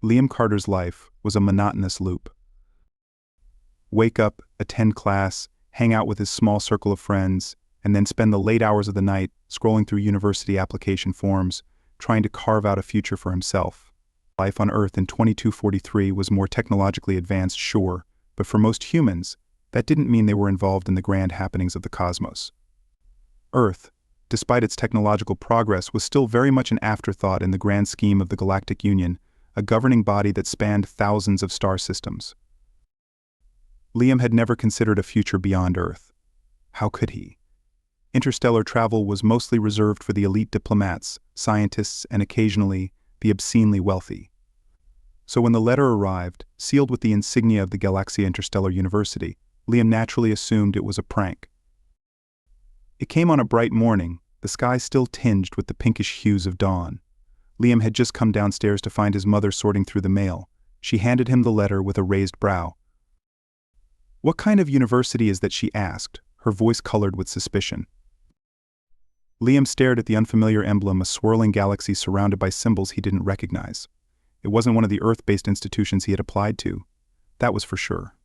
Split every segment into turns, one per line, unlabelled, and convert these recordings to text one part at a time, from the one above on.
Liam Carter's life was a monotonous loop. Wake up, attend class, hang out with his small circle of friends, and then spend the late hours of the night scrolling through university application forms, trying to carve out a future for himself. Life on Earth in 2243 was more technologically advanced, sure, but for most humans, that didn't mean they were involved in the grand happenings of the cosmos. Earth, despite its technological progress, was still very much an afterthought in the grand scheme of the Galactic Union, a governing body that spanned thousands of star systems. Liam had never considered a future beyond Earth. How could he? Interstellar travel was mostly reserved for the elite diplomats, scientists, and occasionally, the obscenely wealthy. So when the letter arrived, sealed with the insignia of the Galaxia Interstellar University, Liam naturally assumed it was a prank. It came on a bright morning, the sky still tinged with the pinkish hues of dawn. Liam had just come downstairs to find his mother sorting through the mail. She handed him the letter with a raised brow. "What kind of university is that?" she asked, her voice colored with suspicion. Liam stared at the unfamiliar emblem, a swirling galaxy surrounded by symbols he didn't recognize. It wasn't one of the Earth-based institutions he had applied to. That was for sure.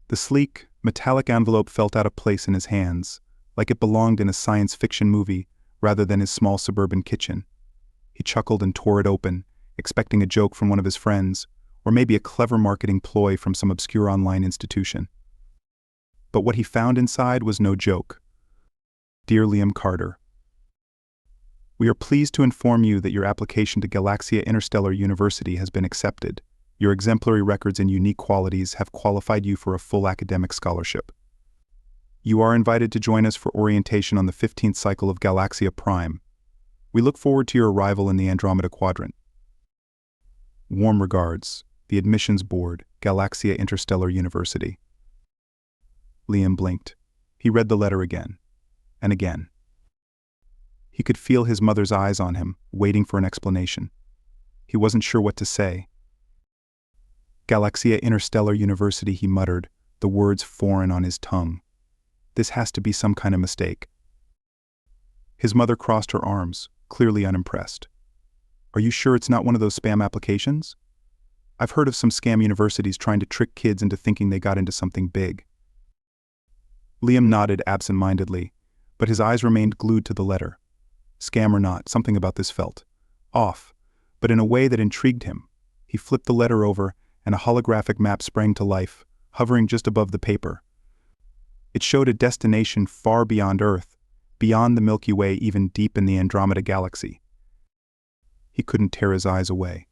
The sleek, metallic envelope felt out of place in his hands, like it belonged in a science fiction movie rather than his small suburban kitchen. He chuckled and tore it open, expecting a joke from one of his friends, or maybe a clever marketing ploy from some obscure online institution. But what he found inside was no joke. Dear Liam Carter, we are pleased to inform you that your application to Galaxia Interstellar University has been accepted. Your exemplary records and unique qualities have qualified you for a full academic scholarship. You are invited to join us for orientation on the 15th cycle of Galaxia Prime. We look forward to your arrival in the Andromeda Quadrant. Warm regards, the Admissions Board, Galaxia Interstellar University. Liam blinked. He read the letter again, and again. He could feel his mother's eyes on him, waiting for an explanation. He wasn't sure what to say. Galaxia Interstellar University, he muttered, the words foreign on his tongue. This has to be some kind of mistake. His mother crossed her arms, clearly unimpressed. Are you sure it's not one of those spam applications? I've heard of some scam universities trying to trick kids into thinking they got into something big. Liam nodded absent-mindedly, but his eyes remained glued to the letter. Scam or not, something about this felt off, but in a way that intrigued him. He flipped the letter over, and a holographic map sprang to life, hovering just above the paper. It showed a destination far beyond Earth, beyond the Milky Way, even deep in the Andromeda Galaxy. He couldn't tear his eyes away.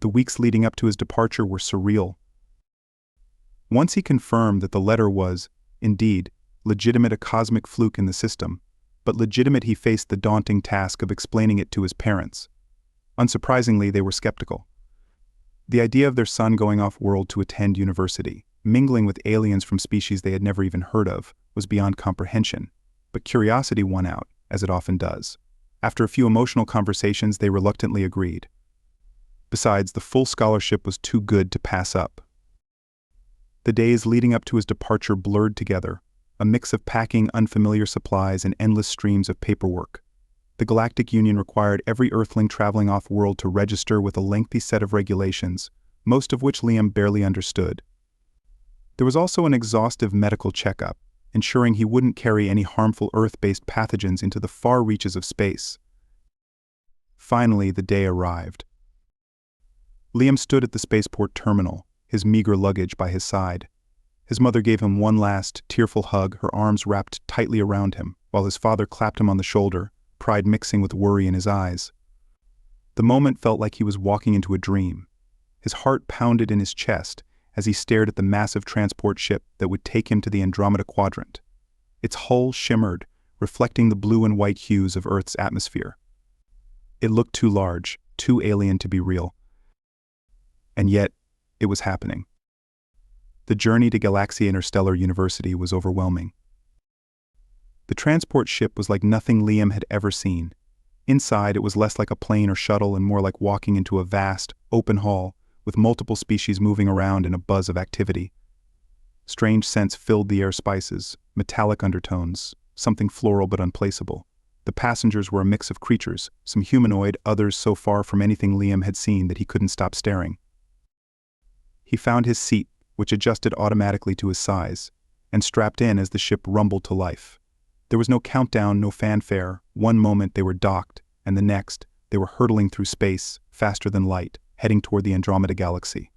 The weeks leading up to his departure were surreal. Once he confirmed that the letter was, indeed, legitimate, a cosmic fluke in the system, but legitimate, he faced the daunting task of explaining it to his parents. Unsurprisingly, they were skeptical. The idea of their son going off-world to attend university, mingling with aliens from species they had never even heard of, was beyond comprehension, but curiosity won out, as it often does. After a few emotional conversations, they reluctantly agreed. Besides, the full scholarship was too good to pass up. The days leading up to his departure blurred together, a mix of packing unfamiliar supplies and endless streams of paperwork. The Galactic Union required every Earthling traveling off-world to register with a lengthy set of regulations, most of which Liam barely understood. There was also an exhaustive medical checkup, ensuring he wouldn't carry any harmful Earth-based pathogens into the far reaches of space. Finally, the day arrived. Liam stood at the spaceport terminal, his meager luggage by his side. His mother gave him one last, tearful hug, her arms wrapped tightly around him, while his father clapped him on the shoulder, pride mixing with worry in his eyes. The moment felt like he was walking into a dream. His heart pounded in his chest as he stared at the massive transport ship that would take him to the Andromeda Quadrant. Its hull shimmered, reflecting the blue and white hues of Earth's atmosphere. It looked too large, too alien to be real. And yet, it was happening. The journey to Galaxia Interstellar University was overwhelming. The transport ship was like nothing Liam had ever seen. Inside, it was less like a plane or shuttle and more like walking into a vast, open hall, with multiple species moving around in a buzz of activity. Strange scents filled the air, spices, metallic undertones, something floral but unplaceable. The passengers were a mix of creatures, some humanoid, others so far from anything Liam had seen that he couldn't stop staring. He found his seat, which adjusted automatically to his size, and strapped in as the ship rumbled to life. There was no countdown, no fanfare. One moment they were docked, and the next, they were hurtling through space, faster than light, heading toward the Andromeda Galaxy.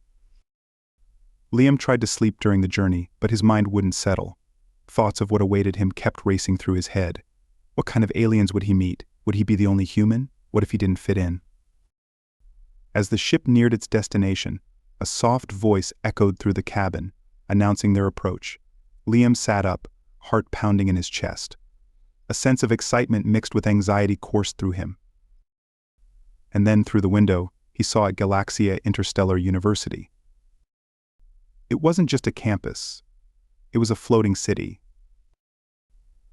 Liam tried to sleep during the journey, but his mind wouldn't settle. Thoughts of what awaited him kept racing through his head. What kind of aliens would he meet? Would he be the only human? What if he didn't fit in? As the ship neared its destination, a soft voice echoed through the cabin, announcing their approach. Liam sat up, heart pounding in his chest. A sense of excitement mixed with anxiety coursed through him. And then, through the window, he saw a Galaxia Interstellar University. It wasn't just a campus. It was a floating city.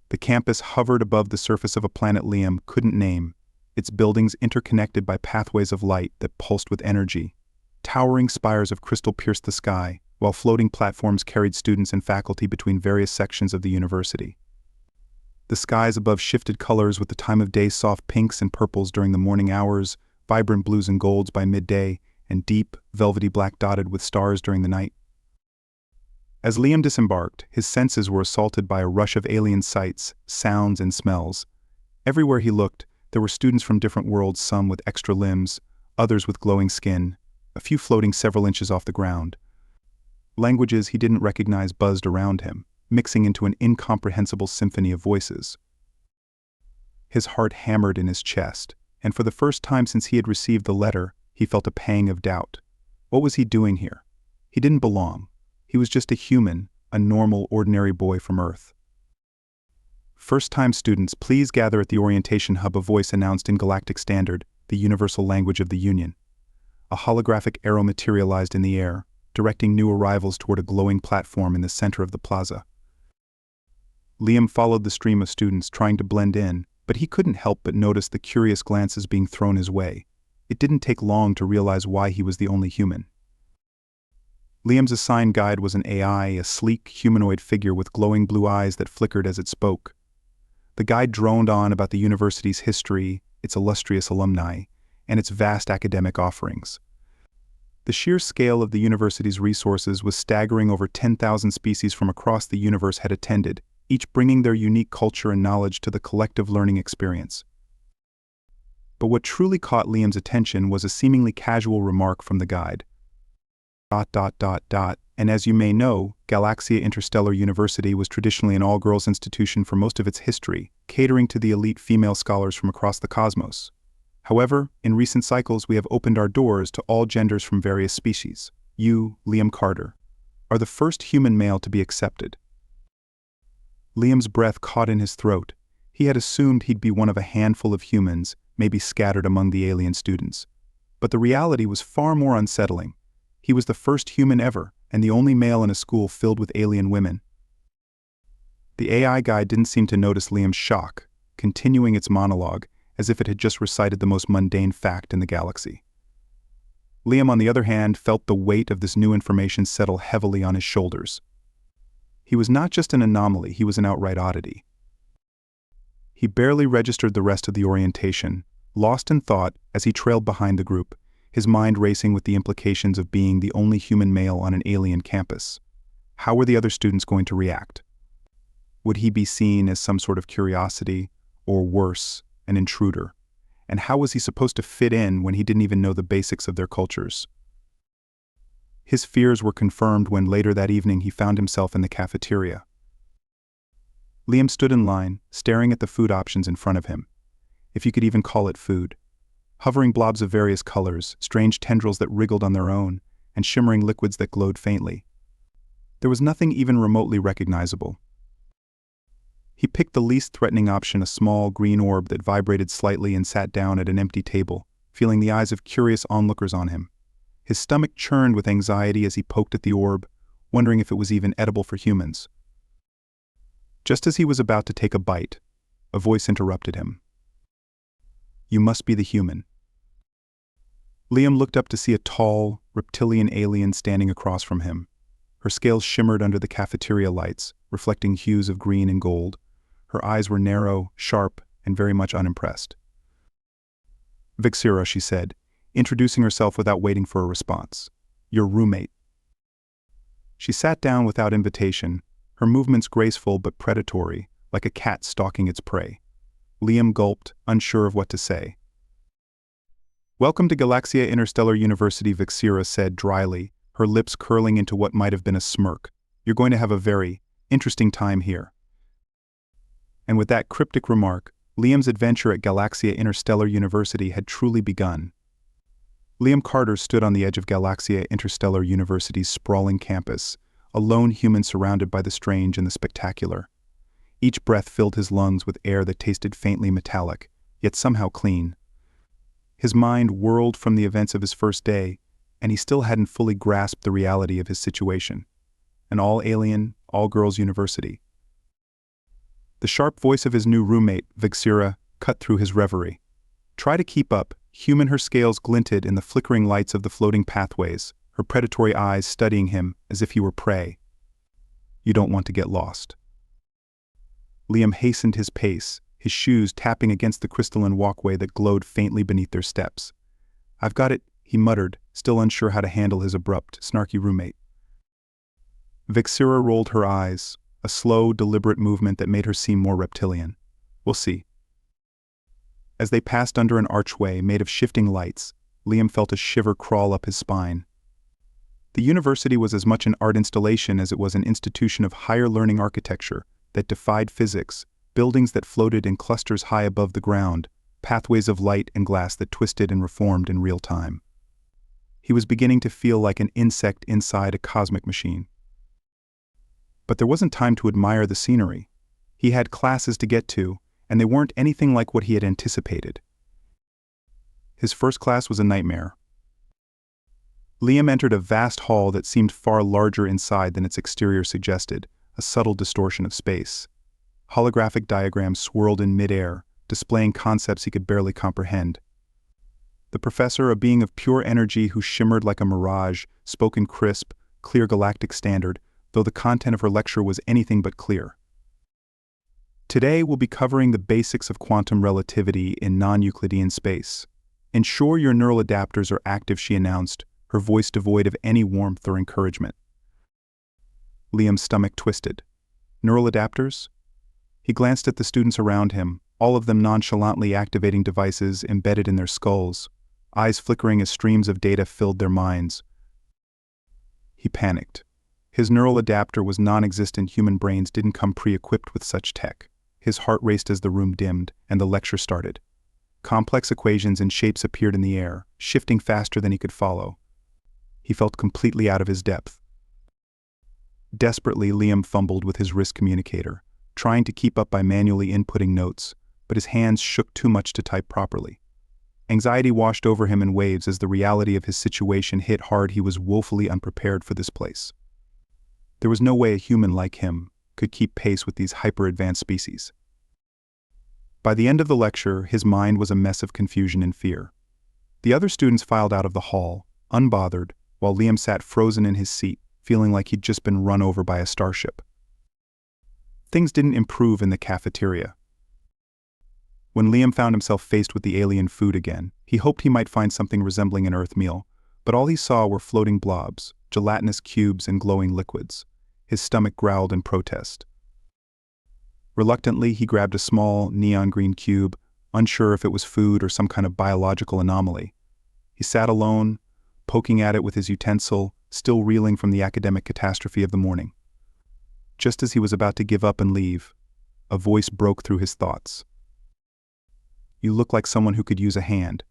The campus hovered above the surface of a planet Liam couldn't name, its buildings interconnected by pathways of light that pulsed with energy. Towering spires of crystal pierced the sky, while floating platforms carried students and faculty between various sections of the university. The skies above shifted colors with the time of day, soft pinks and purples during the morning hours, vibrant blues and golds by midday, and deep, velvety black dotted with stars during the night. As Liam disembarked, his senses were assaulted by a rush of alien sights, sounds, and smells. Everywhere he looked, there were students from different worlds, some with extra limbs, others with glowing skin, a few floating several inches off the ground. Languages he didn't recognize buzzed around him, mixing into an incomprehensible symphony of voices. His heart hammered in his chest, and for the first time since he had received the letter, he felt a pang of doubt. What was he doing here? He didn't belong. He was just a human, a normal, ordinary boy from Earth. First-time students, please gather at the orientation hub, a voice announced in Galactic Standard, the universal language of the Union. A holographic arrow materialized in the air, directing new arrivals toward a glowing platform in the center of the plaza. Liam followed the stream of students, trying to blend in, but he couldn't help but notice the curious glances being thrown his way. It didn't take long to realize why he was the only human. Liam's assigned guide was an AI, a sleek, humanoid figure with glowing blue eyes that flickered as it spoke. The guide droned on about the university's history, its illustrious alumni, and its vast academic offerings. The sheer scale of the university's resources was staggering. Over 10,000 species from across the universe had attended, each bringing their unique culture and knowledge to the collective learning experience. But what truly caught Liam's attention was a seemingly casual remark from the guide. And as you may know, Galaxia Interstellar University was traditionally an all-girls institution for most of its history, catering to the elite female scholars from across the cosmos. However, in recent cycles we have opened our doors to all genders from various species. You, Liam Carter, are the first human male to be accepted. Liam's breath caught in his throat. He had assumed he'd be one of a handful of humans, maybe scattered among the alien students. But the reality was far more unsettling. He was the first human ever, and the only male in a school filled with alien women. The AI guide didn't seem to notice Liam's shock, continuing its monologue, as if it had just recited the most mundane fact in the galaxy. Liam, on the other hand, felt the weight of this new information settle heavily on his shoulders. He was not just an anomaly, he was an outright oddity. He barely registered the rest of the orientation, lost in thought as he trailed behind the group, his mind racing with the implications of being the only human male on an alien campus. How were the other students going to react? Would he be seen as some sort of curiosity, or worse, an intruder? And how was he supposed to fit in when he didn't even know the basics of their cultures? His fears were confirmed when later that evening he found himself in the cafeteria. Liam stood in line, staring at the food options in front of him, if you could even call it food. Hovering blobs of various colors, strange tendrils that wriggled on their own, and shimmering liquids that glowed faintly. There was nothing even remotely recognizable. He picked the least threatening option, a small green orb that vibrated slightly, and sat down at an empty table, feeling the eyes of curious onlookers on him. His stomach churned with anxiety as he poked at the orb, wondering if it was even edible for humans. Just as he was about to take a bite, a voice interrupted him. "You must be the human." Liam looked up to see a tall, reptilian alien standing across from him. Her scales shimmered under the cafeteria lights, reflecting hues of green and gold. Her eyes were narrow, sharp, and very much unimpressed. "Vixira," she said, introducing herself without waiting for a response. "Your roommate." She sat down without invitation, her movements graceful but predatory, like a cat stalking its prey. Liam gulped, unsure of what to say. "Welcome to Galaxia Interstellar University," Vixira said dryly, her lips curling into what might have been a smirk. "You're going to have a very interesting time here." And with that cryptic remark, Liam's adventure at Galaxia Interstellar University had truly begun. Liam Carter stood on the edge of Galaxia Interstellar University's sprawling campus, a lone human surrounded by the strange and the spectacular. Each breath filled his lungs with air that tasted faintly metallic, yet somehow clean. His mind whirled from the events of his first day, and he still hadn't fully grasped the reality of his situation. An all-alien, all-girls university. The sharp voice of his new roommate, Vixira, cut through his reverie. "Try to keep up," human. Her scales glinted in the flickering lights of the floating pathways, her predatory eyes studying him as if he were prey. "You don't want to get lost." Liam hastened his pace, his shoes tapping against the crystalline walkway that glowed faintly beneath their steps. "I've got it," he muttered, still unsure how to handle his abrupt, snarky roommate. Vixira rolled her eyes, a slow, deliberate movement that made her seem more reptilian. "We'll see." As they passed under an archway made of shifting lights, Liam felt a shiver crawl up his spine. The university was as much an art installation as it was an institution of higher learning architecture that defied physics, buildings that floated in clusters high above the ground, pathways of light and glass that twisted and reformed in real time. He was beginning to feel like an insect inside a cosmic machine. But there wasn't time to admire the scenery. He had classes to get to, and they weren't anything like what he had anticipated. His first class was a nightmare. Liam entered a vast hall that seemed far larger inside than its exterior suggested, a subtle distortion of space. Holographic diagrams swirled in midair, displaying concepts he could barely comprehend. The professor, a being of pure energy who shimmered like a mirage, spoke in crisp, clear galactic standard, though the content of her lecture was anything but clear. "Today we'll be covering the basics of quantum relativity in non-Euclidean space. Ensure your neural adapters are active," she announced, her voice devoid of any warmth or encouragement. Liam's stomach twisted. Neural adapters? He glanced at the students around him, all of them nonchalantly activating devices embedded in their skulls, eyes flickering as streams of data filled their minds. He panicked. His neural adapter was non-existent. Human brains didn't come pre-equipped with such tech. His heart raced as the room dimmed, and the lecture started. Complex equations and shapes appeared in the air, shifting faster than he could follow. He felt completely out of his depth. Desperately, Liam fumbled with his wrist communicator, trying to keep up by manually inputting notes, but his hands shook too much to type properly. Anxiety washed over him in waves as the reality of his situation hit hard. He was woefully unprepared for this place. There was no way a human like him could keep pace with these hyper-advanced species. By the end of the lecture, his mind was a mess of confusion and fear. The other students filed out of the hall, unbothered, while Liam sat frozen in his seat, feeling like he'd just been run over by a starship. Things didn't improve in the cafeteria. When Liam found himself faced with the alien food again, he hoped he might find something resembling an Earth meal, but all he saw were floating blobs, gelatinous cubes, and glowing liquids. His stomach growled in protest. Reluctantly, he grabbed a small, neon-green cube, unsure if it was food or some kind of biological anomaly. He sat alone, poking at it with his utensil, still reeling from the academic catastrophe of the morning. Just as he was about to give up and leave, a voice broke through his thoughts. "You look like someone who could use a hand."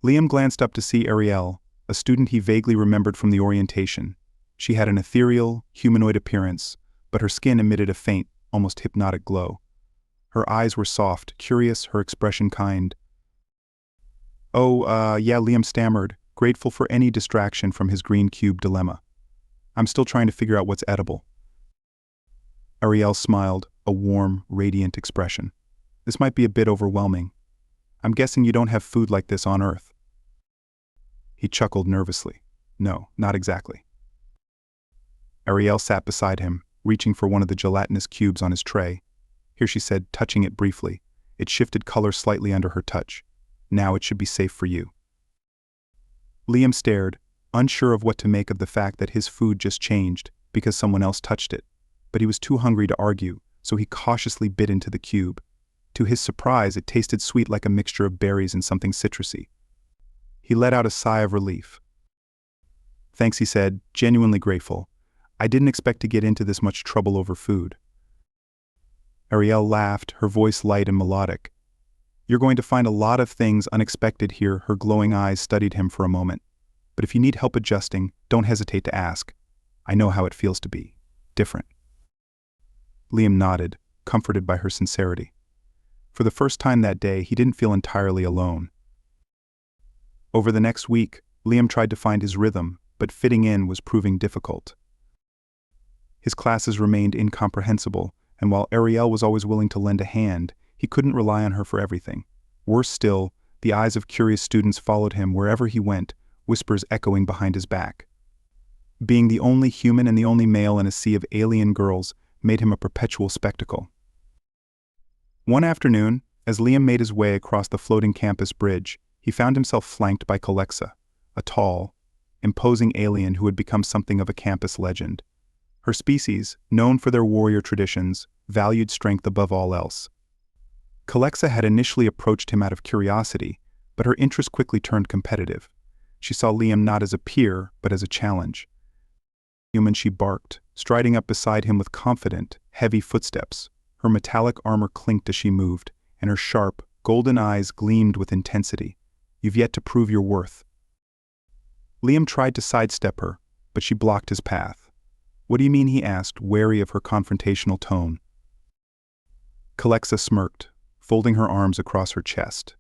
Liam glanced up to see Ariel, a student he vaguely remembered from the orientation. She had an ethereal, humanoid appearance, but her skin emitted a faint, almost hypnotic glow. Her eyes were soft, curious, her expression kind. "Oh, yeah," Liam stammered, grateful for any distraction from his green cube dilemma. "I'm still trying to figure out what's edible." Ariel smiled, a warm, radiant expression. "This might be a bit overwhelming. I'm guessing you don't have food like this on Earth." He chuckled nervously. "No, not exactly." Ariel sat beside him, reaching for one of the gelatinous cubes on his tray. "Here," she said, touching it briefly. It shifted color slightly under her touch. Now it should be safe for you. Liam stared, unsure of what to make of the fact that his food just changed because someone else touched it. But he was too hungry to argue, so he cautiously bit into the cube. To his surprise, it tasted sweet like a mixture of berries and something citrusy. He let out a sigh of relief. Thanks, he said, genuinely grateful. I didn't expect to get into this much trouble over food. Ariel laughed, her voice light and melodic. You're going to find a lot of things unexpected here. Her glowing eyes studied him for a moment. But if you need help adjusting, don't hesitate to ask. I know how it feels to be different. Liam nodded, comforted by her sincerity. For the first time that day, he didn't feel entirely alone. Over the next week, Liam tried to find his rhythm, but fitting in was proving difficult. His classes remained incomprehensible, and while Ariel was always willing to lend a hand, he couldn't rely on her for everything. Worse still, the eyes of curious students followed him wherever he went, whispers echoing behind his back. Being the only human and the only male in a sea of alien girls made him a perpetual spectacle. One afternoon, as Liam made his way across the floating campus bridge, he found himself flanked by Calexa, a tall, imposing alien who had become something of a campus legend. Her species, known for their warrior traditions, valued strength above all else. Calexa had initially approached him out of curiosity, but her interest quickly turned competitive. She saw Liam not as a peer, but as a challenge. Human, she barked, striding up beside him with confident, heavy footsteps. Her metallic armor clinked as she moved, and her sharp, golden eyes gleamed with intensity. You've yet to prove your worth. Liam tried to sidestep her, but she blocked his path. What do you mean? He asked, wary of her confrontational tone. Calexa smirked, folding her arms across her chest.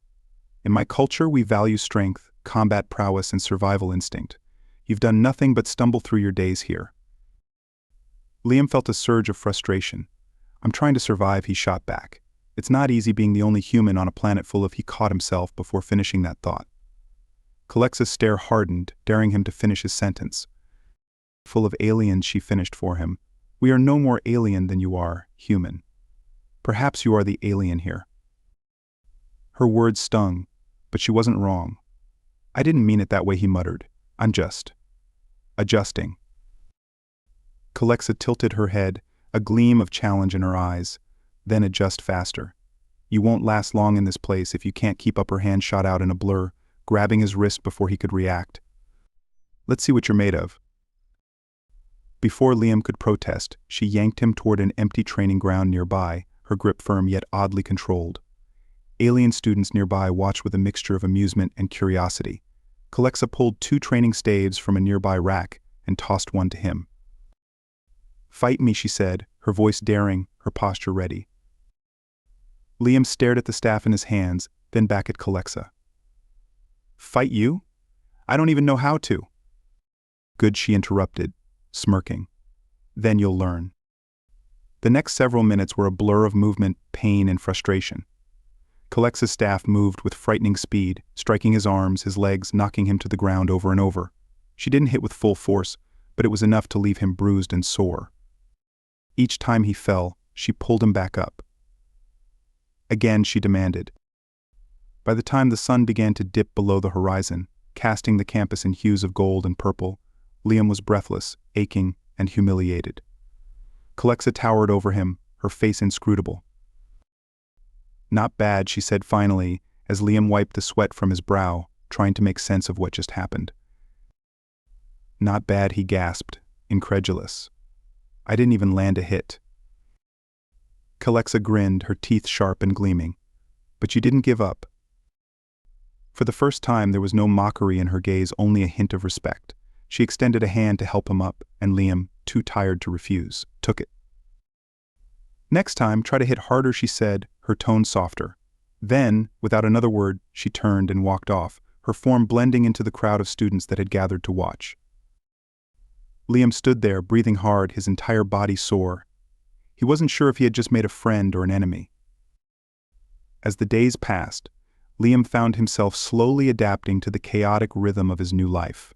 In my culture, we value strength, combat prowess, and survival instinct. You've done nothing but stumble through your days here. Liam felt a surge of frustration. I'm trying to survive, he shot back. It's not easy being the only human on a planet full of. He caught himself before finishing that thought. Calexa's stare hardened, daring him to finish his sentence. Full of aliens, she finished for him. We are no more alien than you are human. Perhaps you are the alien here. Her words stung, but she wasn't wrong. I didn't mean it that way, he muttered. I'm just adjusting. Calexa tilted her head, a gleam of challenge in her eyes. Then adjust faster. You won't last long in this place if you can't keep up. Her hand shot out in a blur, grabbing his wrist before he could react. Let's see what you're made of. Before Liam could protest, she yanked him toward an empty training ground nearby, her grip firm yet oddly controlled. Alien students nearby watched with a mixture of amusement and curiosity. Calexa pulled 2 training staves from a nearby rack and tossed one to him. Fight me, she said, her voice daring, her posture ready. Liam stared at the staff in his hands, then back at Calexa. Fight you? I don't even know how to. Good, she interrupted, smirking. Then you'll learn. The next several minutes were a blur of movement, pain, and frustration. Calexa's staff moved with frightening speed, striking his arms, his legs, knocking him to the ground over and over. She didn't hit with full force, but it was enough to leave him bruised and sore. Each time he fell, she pulled him back up. Again, she demanded. By the time the sun began to dip below the horizon, casting the campus in hues of gold and purple, Liam was breathless, aching, and humiliated. Calexa towered over him, her face inscrutable. Not bad, she said finally, as Liam wiped the sweat from his brow, trying to make sense of what just happened. Not bad, he gasped, incredulous. I didn't even land a hit. Calexa grinned, her teeth sharp and gleaming. But you didn't give up. For the first time, there was no mockery in her gaze, only a hint of respect. She extended a hand to help him up, and Liam, too tired to refuse, took it. Next time, try to hit harder, she said, her tone softer. Then, without another word, she turned and walked off, her form blending into the crowd of students that had gathered to watch. Liam stood there, breathing hard, his entire body sore. He wasn't sure if he had just made a friend or an enemy. As the days passed, Liam found himself slowly adapting to the chaotic rhythm of his new life.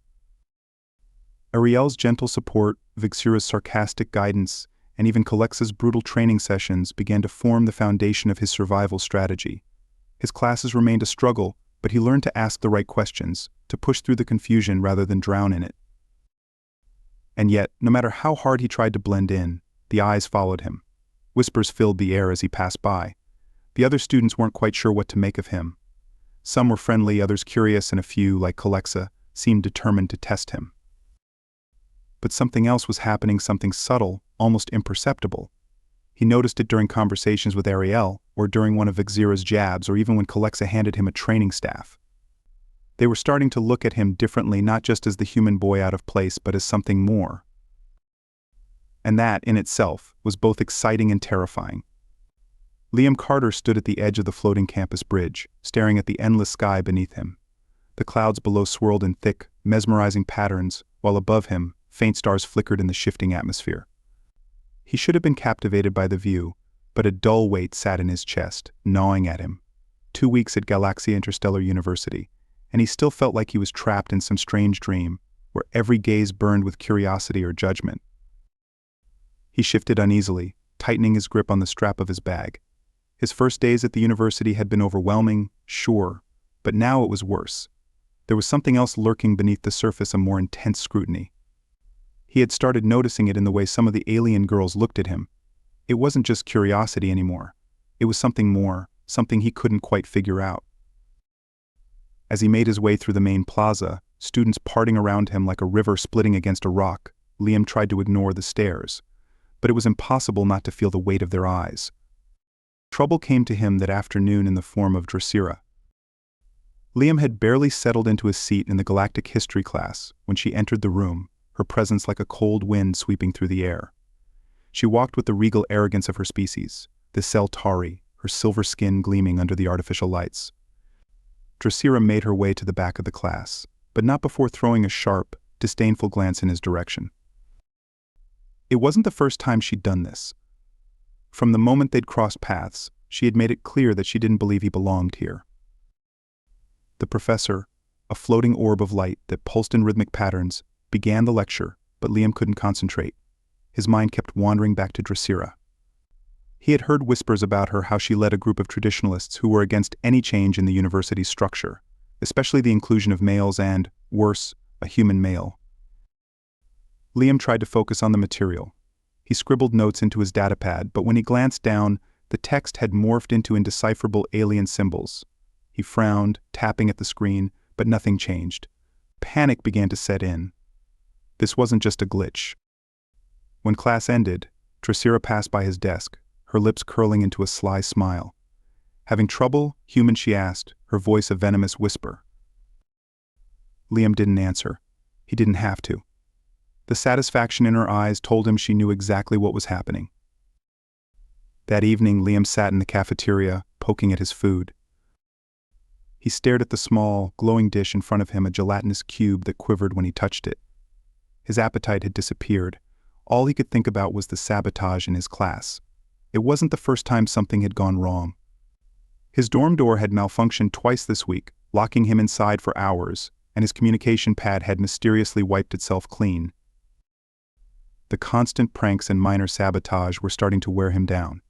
Ariel's gentle support, Vixira's sarcastic guidance, and even Calexa's brutal training sessions began to form the foundation of his survival strategy. His classes remained a struggle, but he learned to ask the right questions, to push through the confusion rather than drown in it. And yet, no matter how hard he tried to blend in, the eyes followed him. Whispers filled the air as he passed by. The other students weren't quite sure what to make of him. Some were friendly, others curious, and a few, like Calexa, seemed determined to test him. But something else was happening, something subtle, almost imperceptible. He noticed it during conversations with Ariel, or during one of Vixira's jabs, or even when Calexa handed him a training staff. They were starting to look at him differently, not just as the human boy out of place, but as something more. And that, in itself, was both exciting and terrifying. Liam Carter stood at the edge of the floating campus bridge, staring at the endless sky beneath him. The clouds below swirled in thick, mesmerizing patterns, while above him, faint stars flickered in the shifting atmosphere. He should have been captivated by the view, but a dull weight sat in his chest, gnawing at him. 2 weeks at Galaxia Interstellar University, and he still felt like he was trapped in some strange dream, where every gaze burned with curiosity or judgment. He shifted uneasily, tightening his grip on the strap of his bag. His first days at the university had been overwhelming, sure, but now it was worse. There was something else lurking beneath the surface, a more intense scrutiny. He had started noticing it in the way some of the alien girls looked at him. It wasn't just curiosity anymore. It was something more, something he couldn't quite figure out. As he made his way through the main plaza, students parting around him like a river splitting against a rock, Liam tried to ignore the stares. But it was impossible not to feel the weight of their eyes. Trouble came to him that afternoon in the form of Dracira. Liam had barely settled into his seat in the galactic history class when she entered the room, her presence like a cold wind sweeping through the air. She walked with the regal arrogance of her species, the Centauri, her silver skin gleaming under the artificial lights. Dracira made her way to the back of the class, but not before throwing a sharp, disdainful glance in his direction. It wasn't the first time she'd done this. From the moment they'd crossed paths, she had made it clear that she didn't believe he belonged here. The professor, a floating orb of light that pulsed in rhythmic patterns, began the lecture, but Liam couldn't concentrate. His mind kept wandering back to Dracira. He had heard whispers about her, how she led a group of traditionalists who were against any change in the university's structure, especially the inclusion of males and, worse, a human male. Liam tried to focus on the material. He scribbled notes into his datapad, but when he glanced down, the text had morphed into indecipherable alien symbols. He frowned, tapping at the screen, but nothing changed. Panic began to set in. This wasn't just a glitch. When class ended, Dracira passed by his desk, her lips curling into a sly smile. Having trouble, human, she asked, her voice a venomous whisper. Liam didn't answer. He didn't have to. The satisfaction in her eyes told him she knew exactly what was happening. That evening, Liam sat in the cafeteria, poking at his food. He stared at the small, glowing dish in front of him, a gelatinous cube that quivered when he touched it. His appetite had disappeared. All he could think about was the sabotage in his class. It wasn't the first time something had gone wrong. His dorm door had malfunctioned twice this week, locking him inside for hours, and his communication pad had mysteriously wiped itself clean. The constant pranks and minor sabotage were starting to wear him down.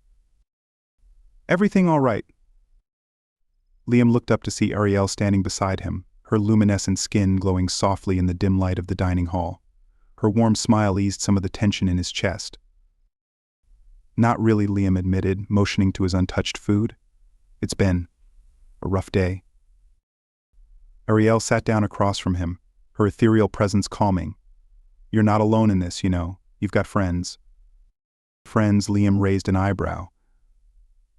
"Everything all right?" Liam looked up to see Ariel standing beside him, her luminescent skin glowing softly in the dim light of the dining hall. Her warm smile eased some of the tension in his chest. "Not really," Liam admitted, motioning to his untouched food. "It's been a rough day." Ariel sat down across from him, her ethereal presence calming. "You're not alone in this, you know. You've got friends." "Friends?" Liam raised an eyebrow.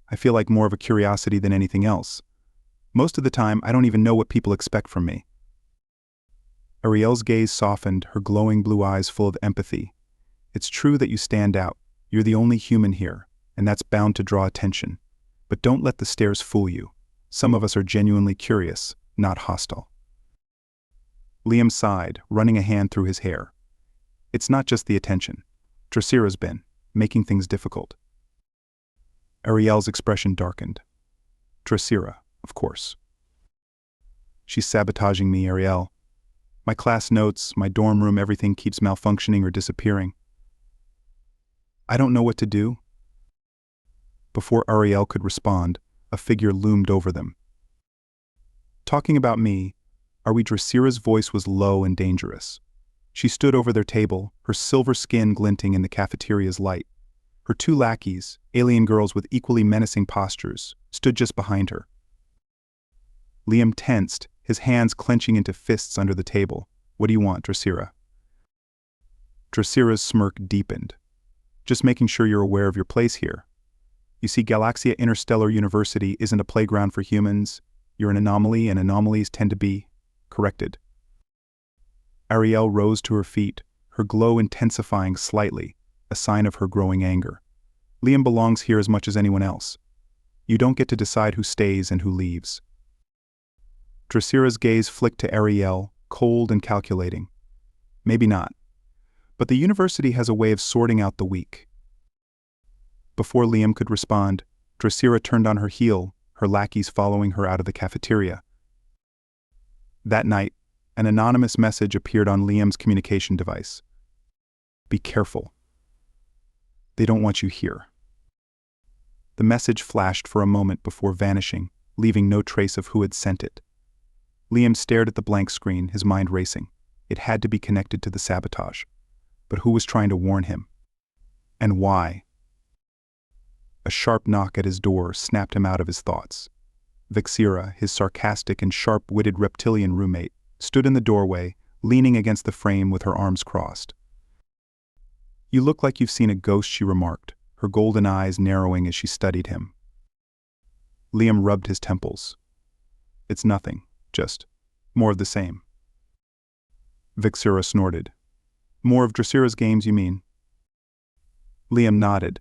"I feel like more of a curiosity than anything else. Most of the time, I don't even know what people expect from me." Ariel's gaze softened, her glowing blue eyes full of empathy. "It's true that you stand out. You're the only human here, and that's bound to draw attention. But don't let the stares fool you. Some of us are genuinely curious, not hostile." Liam sighed, running a hand through his hair. "It's not just the attention. Dracira's been making things difficult." Ariel's expression darkened. "Dracira, of course. She's sabotaging me, Ariel. My class notes, my dorm room, everything keeps malfunctioning or disappearing." I don't know what to do. Before Ariel could respond, a figure loomed over them. Talking about me, Dracira's voice was low and dangerous. She stood over their table, her silver skin glinting in the cafeteria's light. Her two lackeys, alien girls with equally menacing postures, stood just behind her. Liam tensed, his hands clenching into fists under the table. What do you want, Dracira? Dracira's smirk deepened. Just making sure you're aware of your place here. You see, Galaxia Interstellar University isn't a playground for humans. You're an anomaly, and anomalies tend to be corrected. Ariel rose to her feet, her glow intensifying slightly, a sign of her growing anger. Liam belongs here as much as anyone else. You don't get to decide who stays and who leaves. Dracira's gaze flicked to Ariel, cold and calculating. Maybe not. But the university has a way of sorting out the weak. Before Liam could respond, Dracira turned on her heel, her lackeys following her out of the cafeteria. That night, an anonymous message appeared on Liam's communication device. Be careful. They don't want you here. The message flashed for a moment before vanishing, leaving no trace of who had sent it. Liam stared at the blank screen, his mind racing. It had to be connected to the sabotage. But who was trying to warn him? And why? A sharp knock at his door snapped him out of his thoughts. Vixira, his sarcastic and sharp-witted reptilian roommate, stood in the doorway, leaning against the frame with her arms crossed. You look like you've seen a ghost, she remarked, her golden eyes narrowing as she studied him. Liam rubbed his temples. It's nothing, just more of the same. Vixira snorted. More of Dracira's games, you mean? Liam nodded.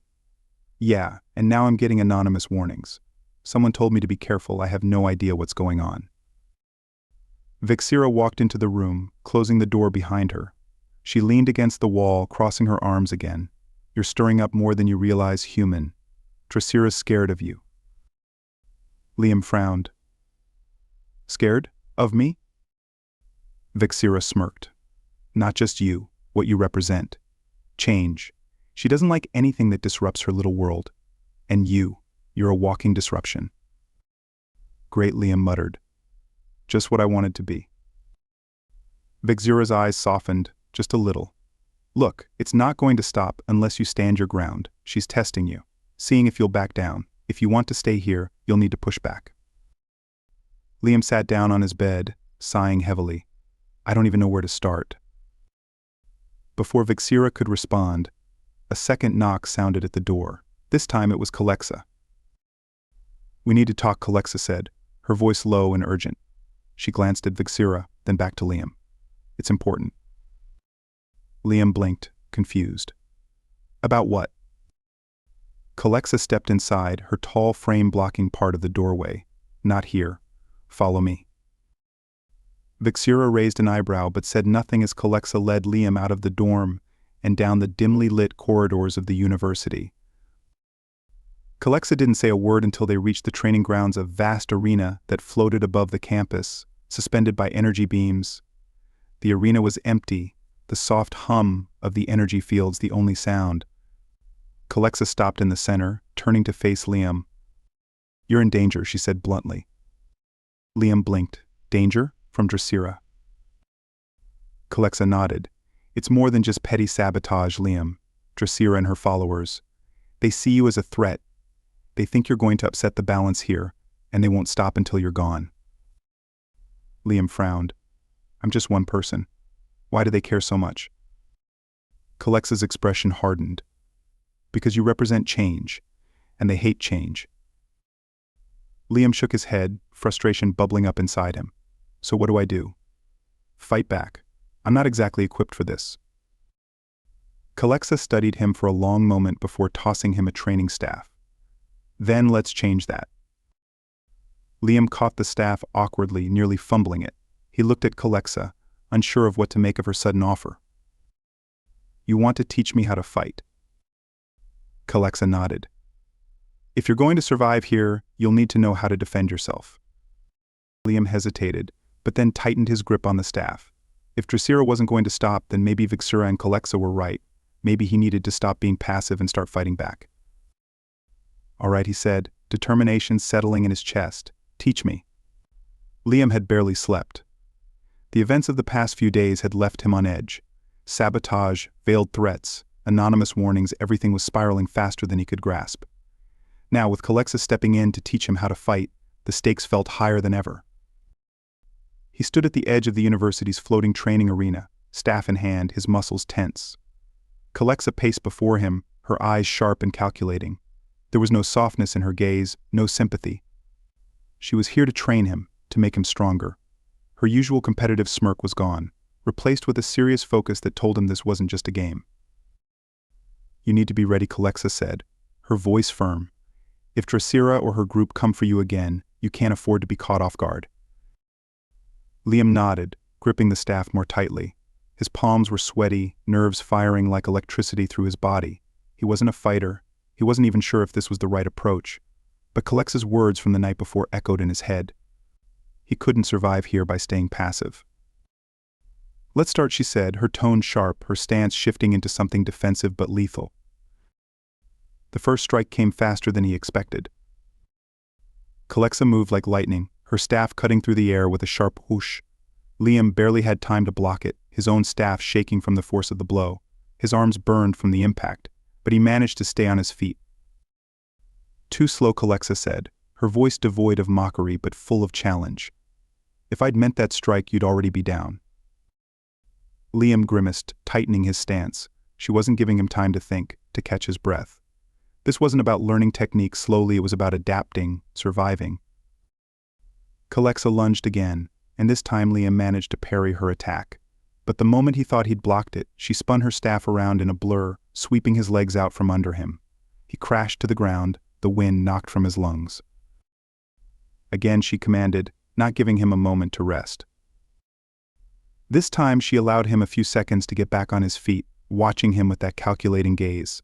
Yeah, and now I'm getting anonymous warnings. Someone told me to be careful, I have no idea what's going on. Vixira walked into the room, closing the door behind her. She leaned against the wall, crossing her arms again. You're stirring up more than you realize, human. Dracira's scared of you. Liam frowned. Scared? Of me? Vixira smirked. Not just you, what you represent. Change. She doesn't like anything that disrupts her little world. And you're a walking disruption. Great, Liam muttered. Just what I wanted to be. Vixira's eyes softened, just a little. Look, it's not going to stop unless you stand your ground. She's testing you, seeing if you'll back down. If you want to stay here, you'll need to push back. Liam sat down on his bed, sighing heavily. I don't even know where to start. Before Vixira could respond, a second knock sounded at the door. This time it was Calexa. We need to talk, Calexa said, her voice low and urgent. She glanced at Vixira, then back to Liam. It's important. Liam blinked, confused. About what? Calexa stepped inside, her tall frame blocking part of the doorway. Not here. Follow me. Vixira raised an eyebrow but said nothing as Calexa led Liam out of the dorm and down the dimly lit corridors of the university. Calexa didn't say a word until they reached the training grounds, a vast arena that floated above the campus, suspended by energy beams. The arena was empty, the soft hum of the energy fields the only sound. Calexa stopped in the center, turning to face Liam. You're in danger, she said bluntly. Liam blinked. Danger? From Dracira. Calexa nodded. It's more than just petty sabotage, Liam. Dracira and her followers. They see you as a threat. They think you're going to upset the balance here, and they won't stop until you're gone. Liam frowned. I'm just one person. Why do they care so much? Calexa's expression hardened. Because you represent change, and they hate change. Liam shook his head, frustration bubbling up inside him. So what do I do? Fight back. I'm not exactly equipped for this. Calexa studied him for a long moment before tossing him a training staff. Then let's change that. Liam caught the staff awkwardly, nearly fumbling it. He looked at Calexa, unsure of what to make of her sudden offer. You want to teach me how to fight? Calexa nodded. If you're going to survive here, you'll need to know how to defend yourself. Liam hesitated, but then tightened his grip on the staff. If Dracira wasn't going to stop, then maybe Vixira and Calexa were right. Maybe he needed to stop being passive and start fighting back. "All right," he said, determination settling in his chest. "Teach me." Liam had barely slept. The events of the past few days had left him on edge. Sabotage, veiled threats, anonymous warnings, everything was spiraling faster than he could grasp. Now, with Calexa stepping in to teach him how to fight, the stakes felt higher than ever. He stood at the edge of the university's floating training arena, staff in hand, his muscles tense. Calexa paced before him, her eyes sharp and calculating. There was no softness in her gaze, no sympathy. She was here to train him, to make him stronger. Her usual competitive smirk was gone, replaced with a serious focus that told him this wasn't just a game. "You need to be ready," Calexa said, her voice firm. "If Dracira or her group come for you again, you can't afford to be caught off guard." Liam nodded, gripping the staff more tightly. His palms were sweaty, nerves firing like electricity through his body. He wasn't a fighter. He wasn't even sure if this was the right approach. But Calexa's words from the night before echoed in his head. He couldn't survive here by staying passive. "Let's start," she said, her tone sharp, her stance shifting into something defensive but lethal. The first strike came faster than he expected. Calexa moved like lightning, her staff cutting through the air with a sharp whoosh. Liam barely had time to block it, his own staff shaking from the force of the blow. His arms burned from the impact, but he managed to stay on his feet. "Too slow," Calexa said, her voice devoid of mockery but full of challenge. "If I'd meant that strike, you'd already be down." Liam grimaced, tightening his stance. She wasn't giving him time to think, to catch his breath. This wasn't about learning technique slowly, it was about adapting, surviving. Calexa lunged again, and this time Liam managed to parry her attack. But the moment he thought he'd blocked it, she spun her staff around in a blur, sweeping his legs out from under him. He crashed to the ground, the wind knocked from his lungs. Again she commanded, not giving him a moment to rest. This time she allowed him a few seconds to get back on his feet, watching him with that calculating gaze.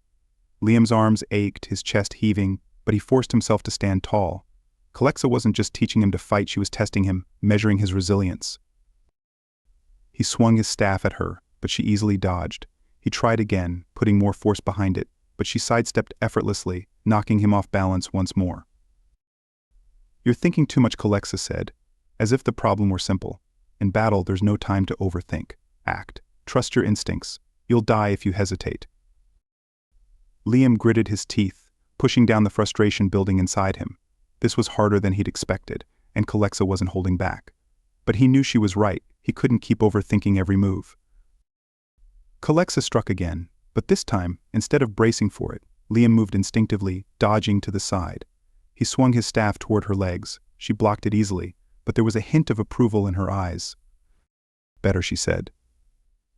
Liam's arms ached, his chest heaving, but he forced himself to stand tall. Calexa wasn't just teaching him to fight, she was testing him, measuring his resilience. He swung his staff at her, but she easily dodged. He tried again, putting more force behind it, but she sidestepped effortlessly, knocking him off balance once more. "You're thinking too much," Calexa said, as if the problem were simple. "In battle, there's no time to overthink. Act. Trust your instincts. You'll die if you hesitate." Liam gritted his teeth, pushing down the frustration building inside him. This was harder than he'd expected, and Calexa wasn't holding back. But he knew she was right, he couldn't keep overthinking every move. Calexa struck again, but this time, instead of bracing for it, Liam moved instinctively, dodging to the side. He swung his staff toward her legs. She blocked it easily, but there was a hint of approval in her eyes. "Better," she said.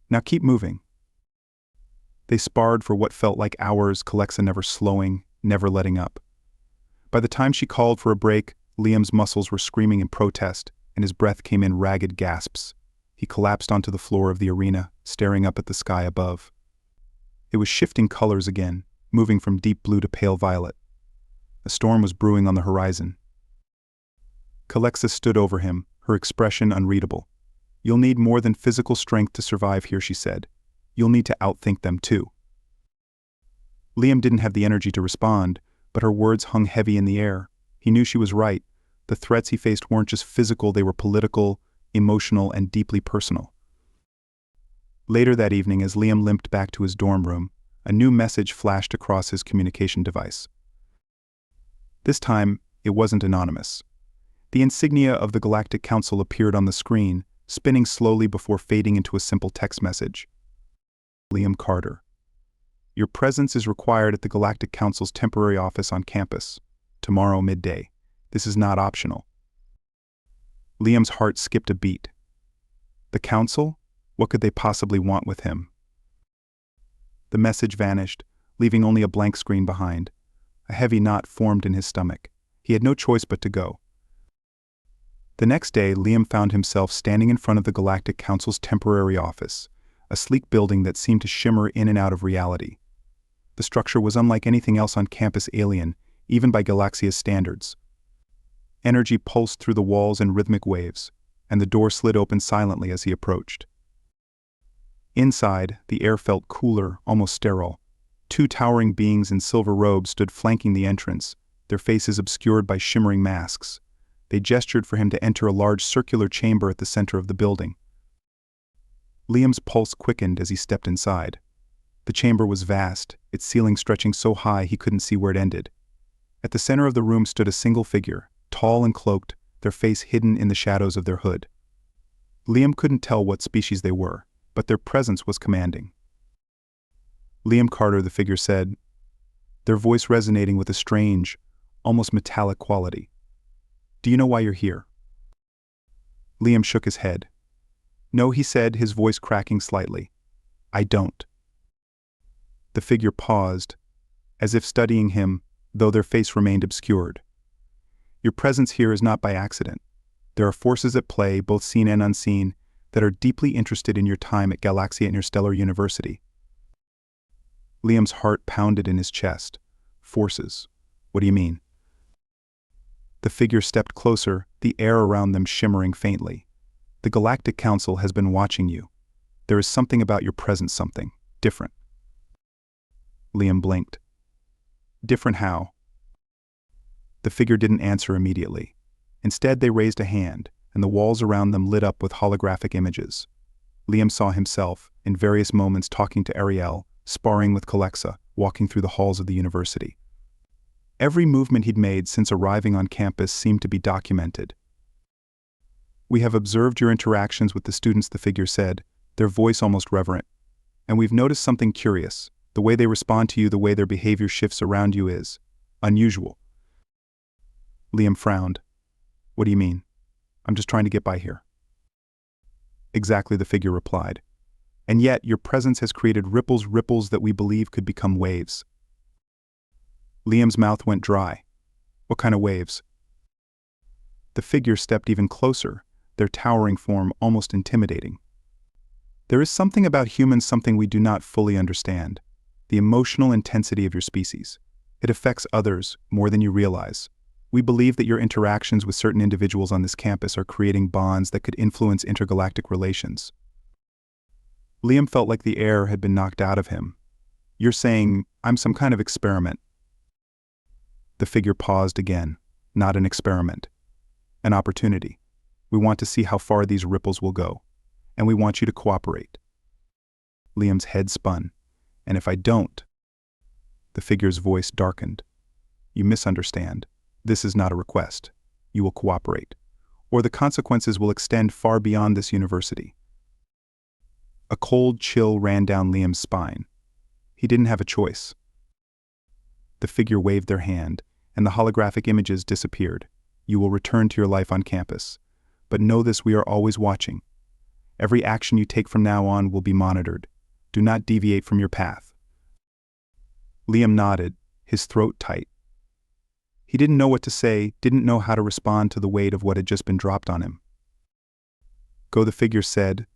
"Now keep moving." They sparred for what felt like hours, Calexa never slowing, never letting up. By the time she called for a break, Liam's muscles were screaming in protest, and his breath came in ragged gasps. He collapsed onto the floor of the arena, staring up at the sky above. It was shifting colors again, moving from deep blue to pale violet. A storm was brewing on the horizon. Calexa stood over him, her expression unreadable. "You'll need more than physical strength to survive here," she said. "You'll need to outthink them too." Liam didn't have the energy to respond, but her words hung heavy in the air. He knew she was right. The threats he faced weren't just physical, they were political, emotional, and deeply personal. Later that evening, as Liam limped back to his dorm room, a new message flashed across his communication device. This time, it wasn't anonymous. The insignia of the Galactic Council appeared on the screen, spinning slowly before fading into a simple text message. Liam Carter. "Your presence is required at the Galactic Council's temporary office on campus. Tomorrow midday. This is not optional." Liam's heart skipped a beat. The Council? What could they possibly want with him? The message vanished, leaving only a blank screen behind. A heavy knot formed in his stomach. He had no choice but to go. The next day, Liam found himself standing in front of the Galactic Council's temporary office, a sleek building that seemed to shimmer in and out of reality. The structure was unlike anything else on campus, alien, even by Galaxia's standards. Energy pulsed through the walls in rhythmic waves, and the door slid open silently as he approached. Inside, the air felt cooler, almost sterile. Two towering beings in silver robes stood flanking the entrance, their faces obscured by shimmering masks. They gestured for him to enter a large circular chamber at the center of the building. Liam's pulse quickened as he stepped inside. The chamber was vast, its ceiling stretching so high he couldn't see where it ended. At the center of the room stood a single figure, tall and cloaked, their face hidden in the shadows of their hood. Liam couldn't tell what species they were, but their presence was commanding. "Liam Carter," the figure said, their voice resonating with a strange, almost metallic quality. "Do you know why you're here?" Liam shook his head. "No," he said, his voice cracking slightly. "I don't." The figure paused, as if studying him, though their face remained obscured. "Your presence here is not by accident. There are forces at play, both seen and unseen, that are deeply interested in your time at Galaxia Interstellar University." Liam's heart pounded in his chest. "Forces? What do you mean?" The figure stepped closer, the air around them shimmering faintly. "The Galactic Council has been watching you. There is something about your presence, something different." Liam blinked. "Different how?" The figure didn't answer immediately. Instead, they raised a hand, and the walls around them lit up with holographic images. Liam saw himself, in various moments, talking to Ariel, sparring with Calexa, walking through the halls of the university. Every movement he'd made since arriving on campus seemed to be documented. "We have observed your interactions with the students," the figure said, their voice almost reverent. "And we've noticed something curious. The way they respond to you, the way their behavior shifts around you is unusual." Liam frowned. "What do you mean? I'm just trying to get by here." "Exactly," the figure replied. "And yet your presence has created ripples that we believe could become waves." Liam's mouth went dry. "What kind of waves?" The figure stepped even closer, their towering form almost intimidating. "There is something about humans, something we do not fully understand. The emotional intensity of your species. It affects others more than you realize. We believe that your interactions with certain individuals on this campus are creating bonds that could influence intergalactic relations." Liam felt like the air had been knocked out of him. "You're saying I'm some kind of experiment?" The figure paused again. "Not an experiment. An opportunity. We want to see how far these ripples will go. And we want you to cooperate." Liam's head spun. "And if I don't?" The figure's voice darkened. "You misunderstand. This is not a request. You will cooperate. Or the consequences will extend far beyond this university." A cold chill ran down Liam's spine. He didn't have a choice. The figure waved their hand, and the holographic images disappeared. "You will return to your life on campus. But know this, we are always watching. Every action you take from now on will be monitored. Do not deviate from your path." Liam nodded, his throat tight. He didn't know what to say, didn't know how to respond to the weight of what had just been dropped on him. "Go," the figure said,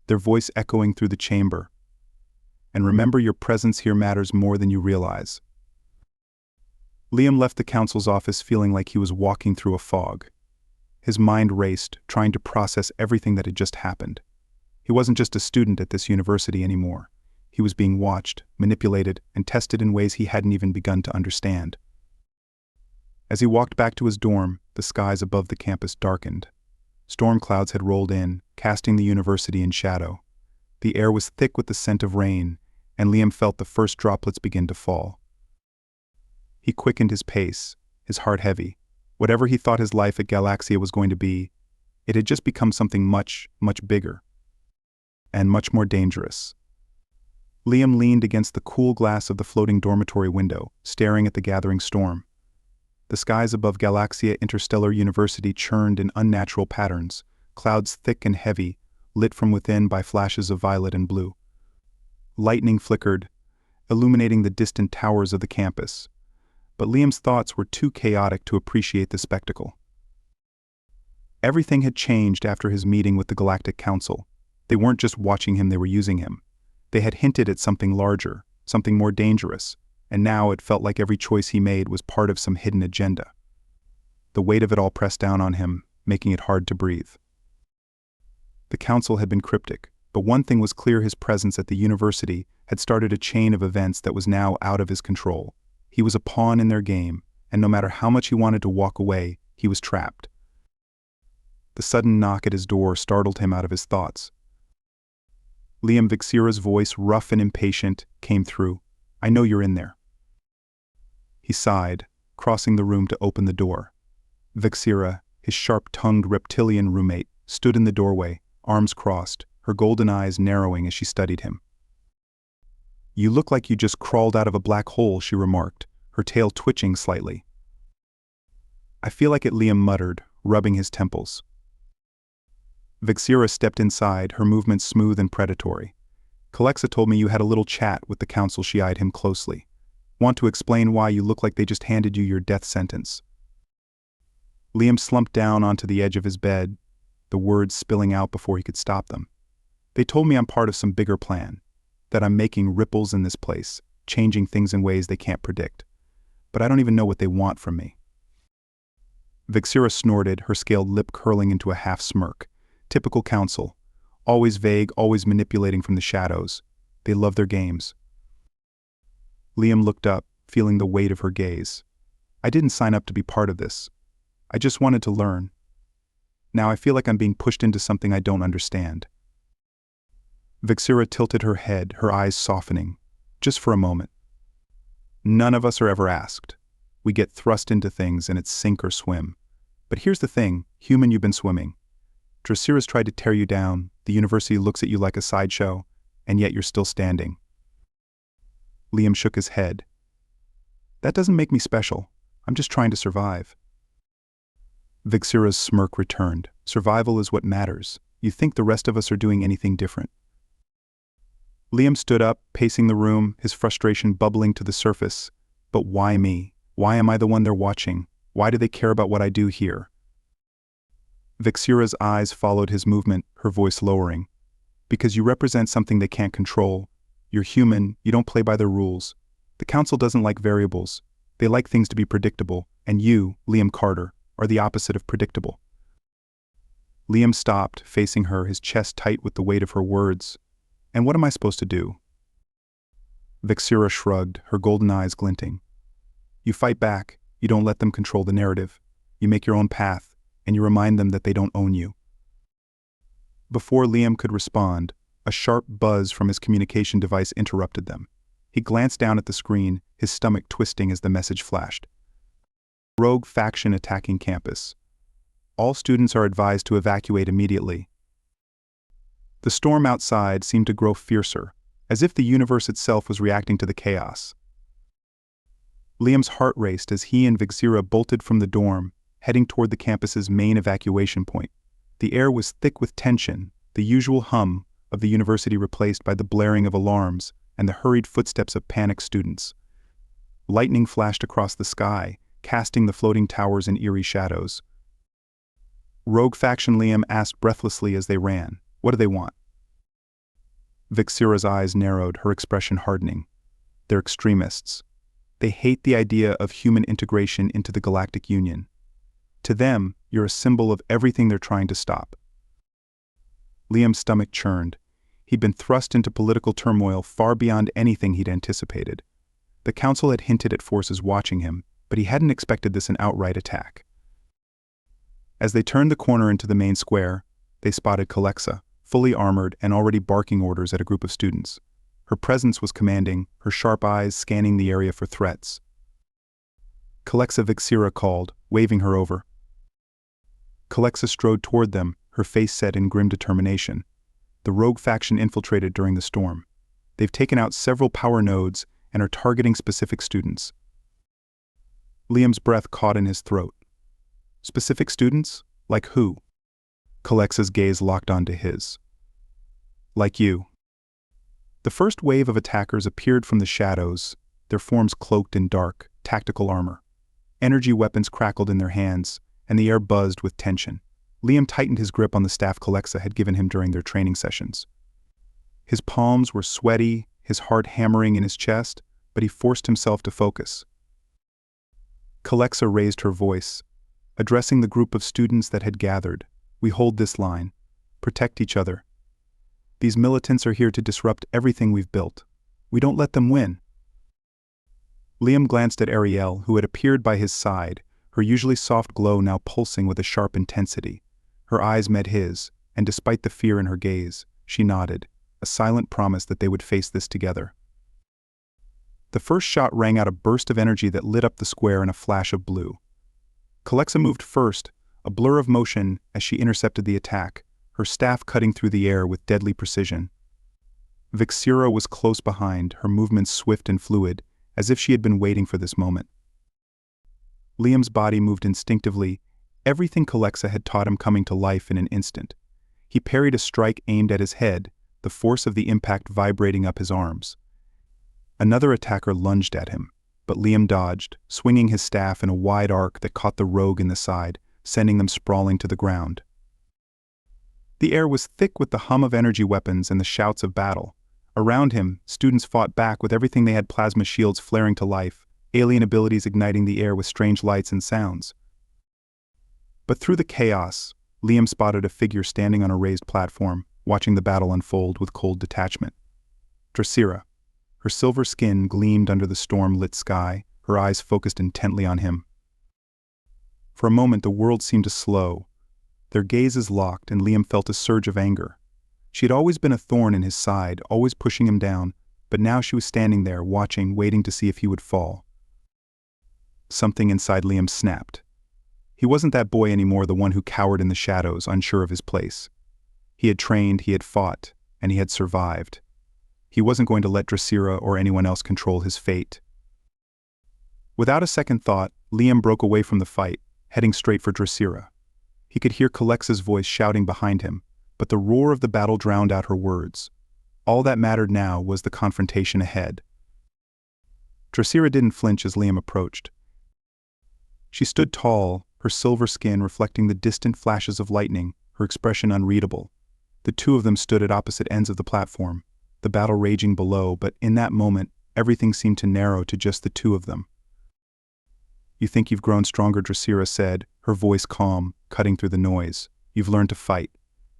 their voice echoing through the chamber. "And remember, your presence here matters more than you realize." Liam left the council's office feeling like he was walking through a fog. His mind raced, trying to process everything that had just happened. He wasn't just a student at this university anymore. He was being watched, manipulated, and tested in ways he hadn't even begun to understand. As he walked back to his dorm, the skies above the campus darkened. Storm clouds had rolled in, casting the university in shadow. The air was thick with the scent of rain, and Liam felt the first droplets begin to fall. He quickened his pace, his heart heavy. Whatever he thought his life at Galaxia was going to be, it had just become something much, much bigger. And much more dangerous. Liam leaned against the cool glass of the floating dormitory window, staring at the gathering storm. The skies above Galaxia Interstellar University churned in unnatural patterns, clouds thick and heavy, lit from within by flashes of violet and blue. Lightning flickered, illuminating the distant towers of the campus. But Liam's thoughts were too chaotic to appreciate the spectacle. Everything had changed after his meeting with the Galactic Council. They weren't just watching him, they were using him. They had hinted at something larger, something more dangerous, and now it felt like every choice he made was part of some hidden agenda. The weight of it all pressed down on him, making it hard to breathe. The council had been cryptic. but one thing was clear: his presence at the university had started a chain of events that was now out of his control. He was a pawn in their game, and no matter how much he wanted to walk away, he was trapped. The sudden knock at his door startled him out of his thoughts. Liam Vixira's voice, rough and impatient, came through. "I know you're in there." He sighed, crossing the room to open the door. Vixira, his sharp-tongued reptilian roommate, stood in the doorway, arms crossed, her golden eyes narrowing as she studied him. "You look like you just crawled out of a black hole," she remarked, her tail twitching slightly. "I feel like it," Liam muttered, rubbing his temples. Vixira stepped inside, her movements smooth and predatory. "Calexa told me you had a little chat with the council." She eyed him closely. "Want to explain why you look like they just handed you your death sentence?" Liam slumped down onto the edge of his bed, the words spilling out before he could stop them. "They told me I'm part of some bigger plan, that I'm making ripples in this place, changing things in ways they can't predict. But I don't even know what they want from me." Vixira snorted, her scaled lip curling into a half-smirk. Typical council. Always vague, always manipulating from the shadows. They love their games. Liam looked up, feeling the weight of her gaze. "I didn't sign up to be part of this. I just wanted to learn. Now I feel like I'm being pushed into something I don't understand." Vixira tilted her head, her eyes softening. "Just for a moment. None of us are ever asked. We get thrust into things and it's sink or swim. But here's the thing, human, you've been swimming. Dressira's tried to tear you down, the university looks at you like a sideshow, and yet you're still standing." Liam shook his head. "That doesn't make me special. I'm just trying to survive." Vixira's smirk returned. "Survival is what matters. You think the rest of us are doing anything different?" Liam stood up, pacing the room, his frustration bubbling to the surface. "But why me? Why am I the one they're watching? Why do they care about what I do here?" Vixira's eyes followed his movement, her voice lowering. "Because you represent something they can't control. You're human, you don't play by their rules. The council doesn't like variables. They like things to be predictable, and you, Liam Carter, are the opposite of predictable." Liam stopped, facing her, his chest tight with the weight of her words. "And what am I supposed to do?" Vixira shrugged, her golden eyes glinting. "You fight back, you don't let them control the narrative. You make your own path, and you remind them that they don't own you." Before Liam could respond, a sharp buzz from his communication device interrupted them. He glanced down at the screen, his stomach twisting as the message flashed. "Rogue faction attacking campus. All students are advised to evacuate immediately." The storm outside seemed to grow fiercer, as if the universe itself was reacting to the chaos. Liam's heart raced as he and Vixira bolted from the dorm, heading toward the campus's main evacuation point. The air was thick with tension, the usual hum of the university replaced by the blaring of alarms and the hurried footsteps of panicked students. Lightning flashed across the sky, casting the floating towers in eerie shadows. "Rogue faction," Liam asked breathlessly as they ran. "What do they want?" Vixira's eyes narrowed, her expression hardening. "They're extremists. They hate the idea of human integration into the Galactic Union. To them, you're a symbol of everything they're trying to stop." Liam's stomach churned. He'd been thrust into political turmoil far beyond anything he'd anticipated. The council had hinted at forces watching him, but he hadn't expected this an outright attack. As they turned the corner into the main square, they spotted Calexa, fully armored and already barking orders at a group of students. Her presence was commanding, her sharp eyes scanning the area for threats. "Calexa," Vixira called, waving her over. Calexa strode toward them, her face set in grim determination. The rogue faction infiltrated during the storm. They've taken out several power nodes and are targeting specific students. Liam's breath caught in his throat. "Specific students? Like who?" Calexa's gaze locked onto his. "Like you." The first wave of attackers appeared from the shadows, their forms cloaked in dark, tactical armor. Energy weapons crackled in their hands, and the air buzzed with tension. Liam tightened his grip on the staff Calexa had given him during their training sessions. His palms were sweaty, his heart hammering in his chest, but he forced himself to focus. Calexa raised her voice, addressing the group of students that had gathered. "We hold this line. Protect each other. These militants are here to disrupt everything we've built. We don't let them win." Liam glanced at Ariel, who had appeared by his side, her usually soft glow now pulsing with a sharp intensity. Her eyes met his, and despite the fear in her gaze, she nodded, a silent promise that they would face this together. The first shot rang out a burst of energy that lit up the square in a flash of blue. Calexa moved first, a blur of motion as she intercepted the attack, her staff cutting through the air with deadly precision. Vixira was close behind, her movements swift and fluid, as if she had been waiting for this moment. Liam's body moved instinctively, everything Calexa had taught him coming to life in an instant. He parried a strike aimed at his head, the force of the impact vibrating up his arms. Another attacker lunged at him, but Liam dodged, swinging his staff in a wide arc that caught the rogue in the side, sending them sprawling to the ground. The air was thick with the hum of energy weapons and the shouts of battle. Around him, students fought back with everything they had: plasma shields flaring to life, alien abilities igniting the air with strange lights and sounds. But through the chaos, Liam spotted a figure standing on a raised platform, watching the battle unfold with cold detachment. Dracira. Her silver skin gleamed under the storm-lit sky, her eyes focused intently on him. For a moment the world seemed to slow. Their gazes locked, and Liam felt a surge of anger. She had always been a thorn in his side, always pushing him down, but now she was standing there, watching, waiting to see if he would fall. Something inside Liam snapped. He wasn't that boy anymore, the one who cowered in the shadows, unsure of his place. He had trained, he had fought, and he had survived. He wasn't going to let Dracira or anyone else control his fate. Without a second thought, Liam broke away from the fight, heading straight for Dracira. He could hear Calexa's voice shouting behind him, but the roar of the battle drowned out her words. All that mattered now was the confrontation ahead. Dracira didn't flinch as Liam approached. She stood tall, her silver skin reflecting the distant flashes of lightning, her expression unreadable. The two of them stood at opposite ends of the platform, the battle raging below, but in that moment, everything seemed to narrow to just the two of them. "You think you've grown stronger," Dracira said, her voice calm, cutting through the noise. "You've learned to fight.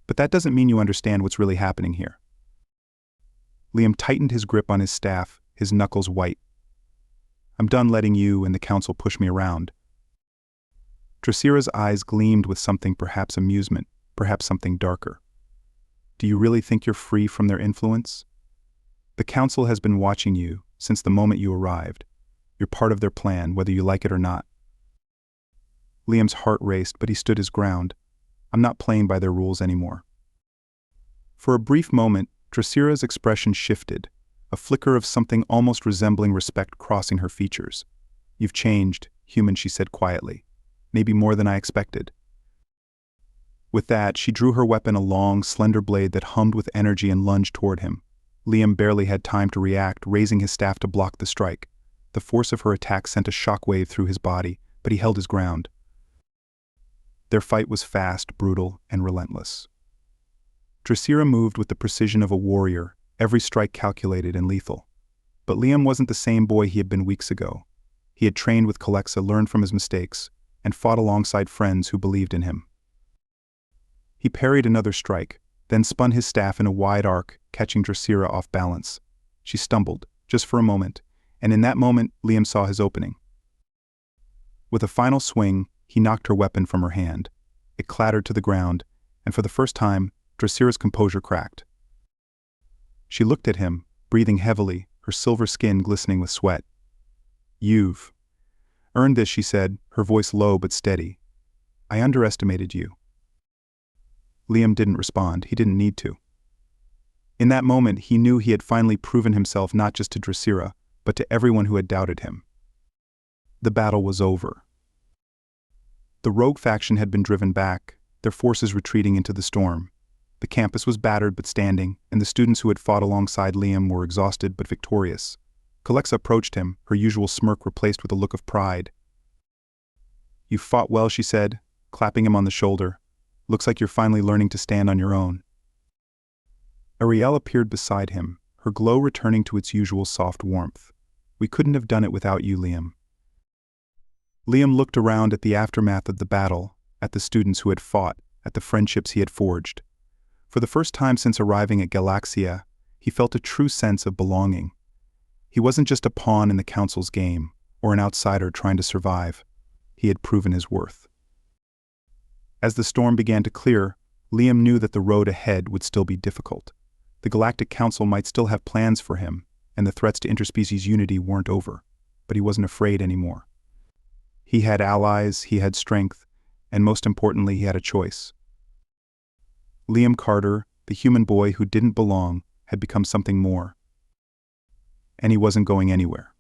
But that doesn't mean you understand what's really happening here." Liam tightened his grip on his staff, his knuckles white. "I'm done letting you and the council push me around." Dracira's eyes gleamed with something, perhaps amusement, perhaps something darker. "Do you really think you're free from their influence? The council has been watching you since the moment you arrived. You're part of their plan, whether you like it or not." Liam's heart raced, but he stood his ground. "I'm not playing by their rules anymore." For a brief moment, Dracira's expression shifted, a flicker of something almost resembling respect crossing her features. "You've changed, human," she said quietly. "Maybe more than I expected." With that, she drew her weapon, a long, slender blade that hummed with energy, and lunged toward him. Liam barely had time to react, raising his staff to block the strike. The force of her attack sent a shockwave through his body, but he held his ground. Their fight was fast, brutal, and relentless. Dracira moved with the precision of a warrior, every strike calculated and lethal. But Liam wasn't the same boy he had been weeks ago. He had trained with Calexa, learned from his mistakes, and fought alongside friends who believed in him. He parried another strike, then spun his staff in a wide arc, catching Dracira off balance. She stumbled, just for a moment, and in that moment Liam saw his opening. With a final swing, he knocked her weapon from her hand. It clattered to the ground, and for the first time, Dracira's composure cracked. She looked at him, breathing heavily, her silver skin glistening with sweat. "You've earned this," she said, her voice low but steady. "I underestimated you." Liam didn't respond. He didn't need to. In that moment, he knew he had finally proven himself not just to Dracira, but to everyone who had doubted him. The battle was over. The rogue faction had been driven back, their forces retreating into the storm. The campus was battered but standing, and the students who had fought alongside Liam were exhausted but victorious. Calexa approached him, her usual smirk replaced with a look of pride. "You fought well," she said, clapping him on the shoulder. "Looks like you're finally learning to stand on your own." Ariel appeared beside him, her glow returning to its usual soft warmth. "We couldn't have done it without you, Liam." Liam looked around at the aftermath of the battle, at the students who had fought, at the friendships he had forged. For the first time since arriving at Galaxia, he felt a true sense of belonging. He wasn't just a pawn in the Council's game, or an outsider trying to survive. He had proven his worth. As the storm began to clear, Liam knew that the road ahead would still be difficult. The Galactic Council might still have plans for him, and the threats to interspecies unity weren't over, but he wasn't afraid anymore. He had allies, he had strength, and most importantly, he had a choice. Liam Carter, the human boy who didn't belong, had become something more. And he wasn't going anywhere.